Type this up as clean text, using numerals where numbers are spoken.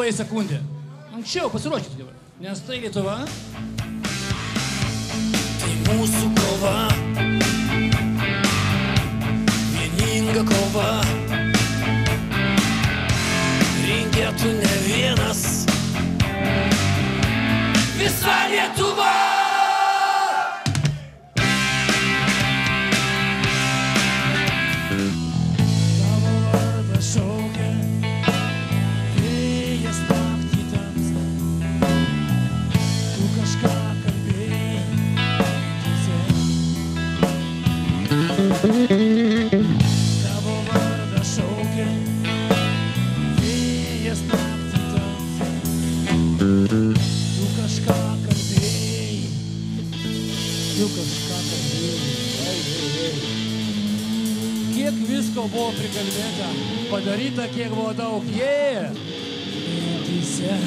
vėluoja sekundę. Anksčiau pasiruoškit dabar, nes tai Lietuva. Tai mūsų kova, vieninga kova, rinkėtų ne vienas, visa Lietuva. Tavo vardą šaukia, vėjas naktį tamsą. Tu kažką kalbėjai, Kiek visko buvo prikalbėta, padaryta kiek buvo daug. mintyse.